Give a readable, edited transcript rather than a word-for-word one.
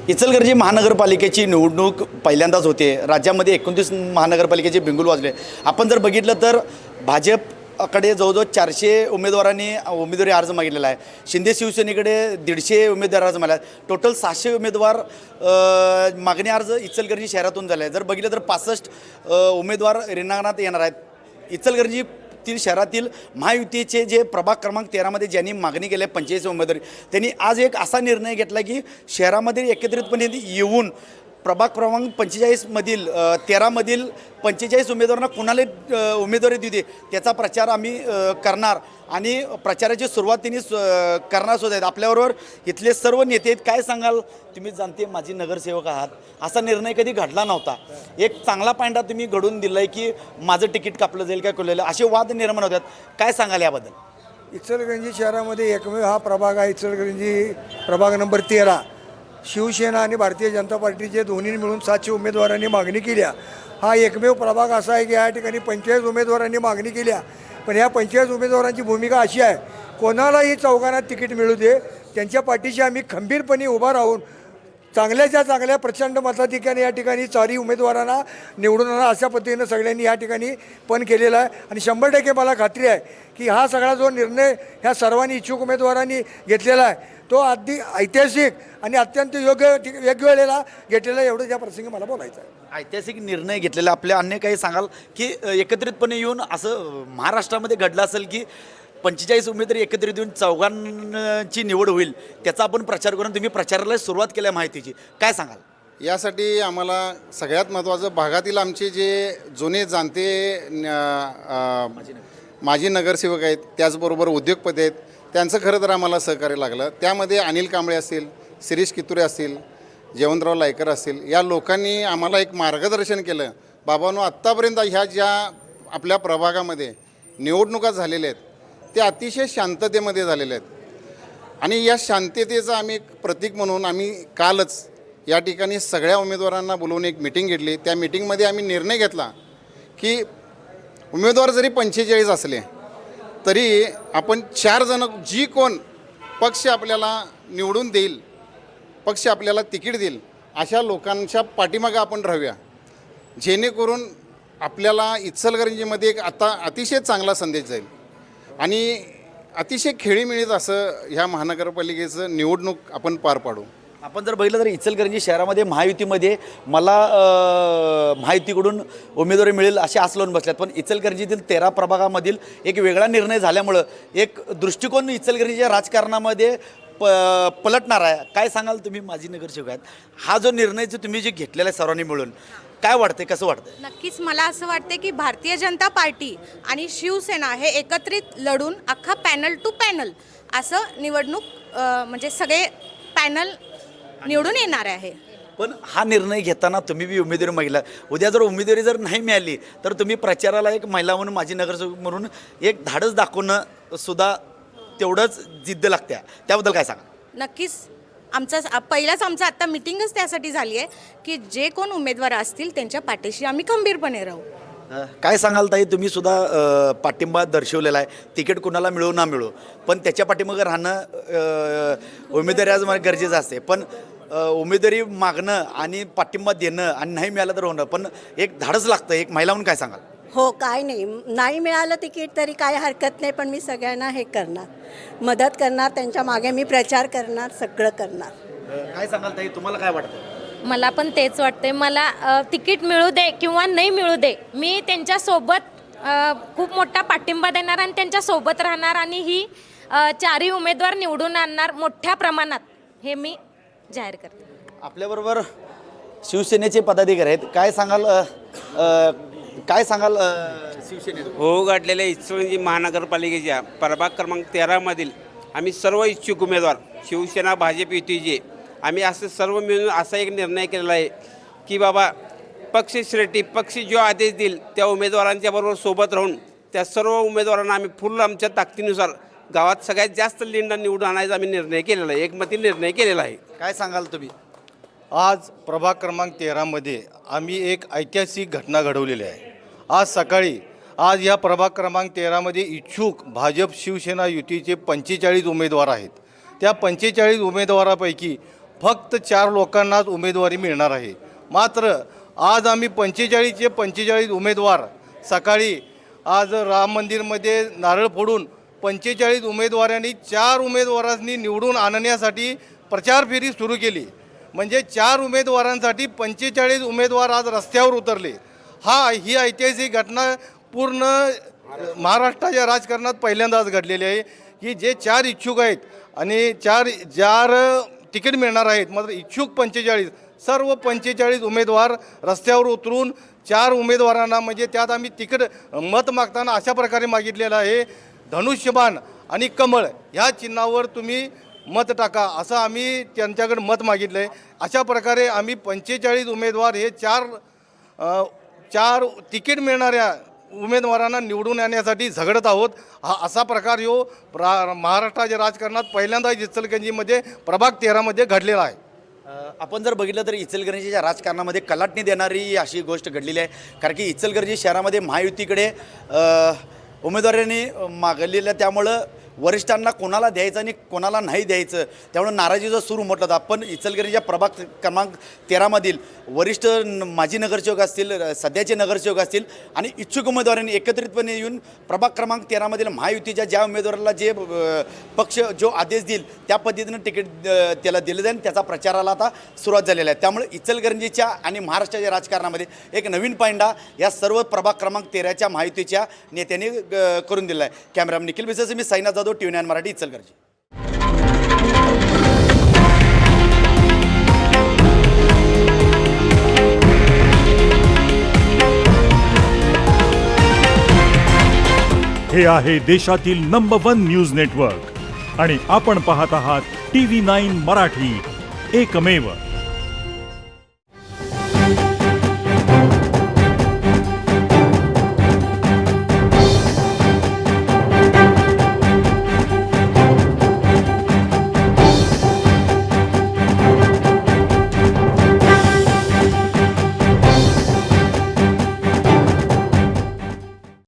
इचलकरंजी महानगरपालिकेची निवडणूक पहिल्यांदाच होते। राज्यामध्ये 29 महानगरपालिकेचे बिंगुल वाजले। आपण जर बघितलं तर भाजपकडे जवळजवळ 400 उमेदवारांनी उमेदवारी अर्ज मागितलेला आहे। शिंदे शिवसेनेकडे 150 उमेदवार अर्ज मागले आहेत। टोटल 600 उमेदवार मागणी अर्ज इचलकरंजी शहरातून झाले आहे। जर बघितलं तर 65 उमेदवार रिंगणात येणार आहेत। इचलकरंजी शहरातील महायुतीचे जे प्रभाग क्रमांक 13 मध्ये ज्यांनी मागणी केली 45 उमेदवारी, त्यांनी आज एक असा निर्णय घेतला की शहरामध्ये एकत्रितपणे येऊन प्रभाग क्रमांक 45 मधील 13 मधील 45 उमेदवारांना कुणाला उमेदवारी देऊ दे त्याचा प्रचार आम्ही करणार आणि प्रचाराची सुरुवात त्यांनी करणार सुद्धा आहेत। आपल्याबरोबर इथले सर्व नेते आहेत। काय सांगाल तुम्ही? जाणते माझी नगरसेवक आहात, असा निर्णय कधी घडला नव्हता। एक चांगला पायंडा तुम्ही घडून दिलाय की माझं तिकीट कापलं जाईल काय कोल्हेलं, असे वाद निर्माण होतात। काय सांगाल याबद्दल? इचलकरंजी शहरामध्ये एकमेव हा प्रभाग आहे, इचलकरंजी प्रभाग नंबर 13। शिवसेना आणि भारतीय जनता पार्टीचे दोन्ही मिळून 700 उमेदवारांनी मागणी केल्या। हा एकमेव प्रभाग असा आहे की या ठिकाणी 45 उमेदवारांनी मागणी केल्या, पण ह्या 45 उमेदवारांची भूमिका अशी आहे, कोणालाही चौघांना तिकीट मिळू दे, त्यांच्या पाठीशी आम्ही खंबीरपणे उभा राहून चांगल्याच्या चांगल्या प्रचंड मताधिक्याने या ठिकाणी 4 उमेदवारांना निवडून आणा अशा पद्धतीनं सगळ्यांनी या ठिकाणी पण केलेला आहे। आणि 100% मला खात्री आहे की हा सगळा जो निर्णय ह्या सर्वांनी इच्छुक उमेदवारांनी घेतलेला आहे तो अगदी ऐतिहासिक आणि अत्यंत योग्य वेळेला घेतलेला, एवढं या प्रसंगी मला बोलायचं आहे। ऐतिहासिक निर्णय घेतलेला आपल्या अन्य काही सांगाल की एकत्रितपणे येऊन असं महाराष्ट्रामध्ये घडलं असेल की 45 उमेदवार एकत्रित येऊन चौघांची निवड होईल, त्याचा आपण प्रचार करून तुम्ही प्रचाराला सुरुवात केली आहे माहितीची, काय सांगाल? यासाठी आम्हाला सगळ्यात महत्त्वाचं भागातील आमचे जे जुने जाणते माजी नगरसेवक आहेत, त्याचबरोबर उद्योगपती आहेत, त्यांचं खरं तर आम्हाला सहकार्य लागलं। त्यामध्ये अनिल कांबळे असतील, शिरीष कितुरे असतील, जयवंतराव लायकर असतील, या लोकांनी आम्हाला एक मार्गदर्शन केलं। बाबांनो, आत्तापर्यंत ह्या ज्या आपल्या प्रभागामध्ये निवडणुका झालेल्या आहेत त्या अतिशय शांततेमध्ये झालेल्या आहेत आणि या शांततेचं आम्ही एक प्रतीक म्हणून आम्ही कालच या ठिकाणी सगळ्या उमेदवारांना बोलवून एक मीटिंग घेतली। त्या मीटिंगमध्ये आम्ही निर्णय घेतला की उमेदवार जरी 45 असले तरी आपण 4 जण जी कोण पक्ष आपल्याला निवडून देईल, पक्ष आपल्याला तिकीट देईल, अशा लोकांच्या पाठीमागं आपण राहूया, जेणेकरून आपल्याला इचलकरंजीमध्ये एक आता अतिशय चांगला संदेश जाईल आणि अतिशय खेळीमेळीत असं ह्या महानगरपालिकेचं निवडणूक आपण पार पाडू। आपण जर बघितलं तर इचलकरंजी शहरामध्ये महायुतीमध्ये मला महायुतीकडून उमेदवारी मिळेल असे आस लावून बसल्यात, पण इचलकरंजीतील 13 प्रभागामधील एक वेगळा निर्णय झाल्यामुळं एक दृष्टिकोन इचलकरंजीच्या राजकारणामध्ये पलटणार आहे। काय सांगाल तुम्ही? माझी नगरसेवक आहेत, हा जो निर्णय जो तुम्ही जे घेतलेला आहे सर्वांनी मिळून, काय वाटते, कसं वाटतं? नक्कीच मला असं वाटते की भारतीय जनता पार्टी आणि शिवसेना हे एकत्रित लढून अख्खा पॅनल टू पॅनल असं निवडणूक म्हणजे सगळे पॅनल निवडून येणार आहे। पण हा निर्णय घेताना तुम्ही बी उमेदवारी मागितला, उद्या जर उमेदवारी जर नाही मिळाली तर तुम्ही प्रचाराला एक महिला म्हणून, माझी नगरसेवक म्हणून एक धाडस दाखवणं सुद्धा तेवढंच जिद्द लागते, त्याबद्दल काय सांगा? नक्कीच आमचा आत्ता मिटिंगच त्यासाठी झाली आहे की जे कोण उमेदवार असतील त्यांच्या पाठीशी आम्ही खंबीरपणे राहू। काय सांगाल ताई? तुम्ही सुद्धा पाठिंबा दर्शवलेला आहे, तिकीट कुणाला मिळो ना मिळो, पण त्याच्या पाठीमागं राहणं उमेदवारी आज मला गरजेचं असते। पण उमेदवारी मागणं आणि पाठिंबा देणं आणि नाही मिळालं तर होणं, पण एक धाडस लागतं एक महिला म्हणून, काय सांगाल? हो, काय नाही मिळालं तिकीट तरी काय हरकत नाही, पण मी सगळ्यांना हे करणार, मदत करणार, त्यांच्या मागे मी प्रचार करणार, सगळं करणार। काय सांगाल ताई, तुम्हाला काय वाटतं? मला पण तेच वाटते। मला तिकीट मिळू दे किंवा नाही मिळू दे, मी त्यांच्यासोबत खूप मोठा पाठिंबा देणार आणि त्यांच्यासोबत राहणार आणि ही 4 उमेदवार निवडून आणणार मोठ्या प्रमाणात, हे मी जाहीर करते। आपल्याबरोबर शिवसेनेचे पदाधिकारी आहेत, काय सांगाल? शिवसेनेत हो गाठलेल्या इचलकरंजी महानगरपालिकेच्या प्रभाग क्रमांक 13 मधील आम्ही सर्व इच्छुक उमेदवार शिवसेना भाजप युतीचे आम्ही असं सर्व मिळून असा एक निर्णय केलेला आहे की बाबा पक्षश्रेष्ठी पक्ष जो आदेश देईल त्या उमेदवारांच्या बरोबर सोबत राहून त्या सर्व उमेदवारांना आम्ही फुल आमच्या ताकदीनुसार गावात सगळ्यात जास्त लीड निवडून आणायचा आम्ही निर्णय केलेला आहे, एकमती निर्णय केलेला आहे। काय सांगाल तुम्ही? आज प्रभाग क्रमांक 13 मध्ये आम्ही एक ऐतिहासिक घटना घडवलेली आहे। आज सकाळी या प्रभाग क्रमांक 13 मध्ये इच्छुक भाजप शिवसेना युतीचे 45 उमेदवार आहेत। त्या 45 उमेदवारापैकी फक्त 4 लोकांनाच उमेदवारी मिळणार आहे. मात्र आज आम्ही 45 उमेदवार सकाळी आज राम मंदिरमध्ये नारळ फोडून 45 उमेदवारांनी 4 उमेदवारांनी निवडून आणण्यासाठी प्रचार फेरी सुरू केली. म्हणजे 4 उमेदवारांसाठी 45 उमेदवार आज रस्त्यावर उतरले. ही ऐतिहासिक घटना पूर्ण महाराष्ट्राच्या राजकारणात पहिल्यांदाच घडलेली आहे की जे 4 इच्छुक आहेत आणि 4 तिकीट मिळणार आहेत, मात्र इच्छुक 45 सर्व 45 उमेदवार रस्त्यावर उतरून 4 उमेदवारांना म्हणजे त्यात आम्ही तिकीट मत मागताना अशा प्रकारे मागितलेलं आहे, धनुष्यबाण आणि कमळ ह्या चिन्हावर तुम्ही मत टाका असं आम्ही त्यांच्याकडे मत मागितलं आहे. अशा प्रकारे आम्ही 45 उमेदवार हे 4 तिकीट मिळणाऱ्या उमेदवारांना निवडून आणण्यासाठी झगडत आहोत. असा प्रकार महाराष्ट्राच्या राजकारणात पहिल्यांदाच इचलकरंजीमध्ये प्रभाग 13मध्ये घडलेला आहे. आपण जर बघितलं तर इचलकरंजीच्या राजकारणामध्ये कलाटणी देणारी अशी गोष्ट घडलेली आहे. कारण की इचलकरंजी शहरामध्ये महायुतीकडे उमेदवारांनी मागलेल्या, त्यामुळं वरिष्ठांना कोणाला द्यायचं आणि कोणाला नाही द्यायचं त्यामुळे नाराजीचा सूर उमटला होता. पण इचलकरंजीच्या प्रभाग क्रमांक 13मधील वरिष्ठ माजी नगरसेवक असतील, सध्याचे नगरसेवक असतील आणि इच्छुक उमेदवारांनी एकत्रितपणे येऊन प्रभाग क्रमांक 13मधील महायुतीच्या ज्या उमेदवाराला जे पक्ष जो आदेश देईल त्या पद्धतीनं तिकीट त्याला दिलं जाईल. त्याचा प्रचाराला आता सुरुवात झालेला आहे. त्यामुळे इचलकरंजीच्या आणि महाराष्ट्राच्या राजकारणामध्ये एक नवीन पायंडा या सर्व प्रभाग क्रमांक 13च्या महायुतीच्या नेत्यांनी करून दिला आहे. कॅमेरामन निखिल बिसेस, मी साईनाथ जाधव, TV9 मराठी, इचलकरंजी. हे आहे देशातील नंबर 1 न्यूज नेटवर्क आणि आपण पाहत आहात TV9 मराठी, एकमेव.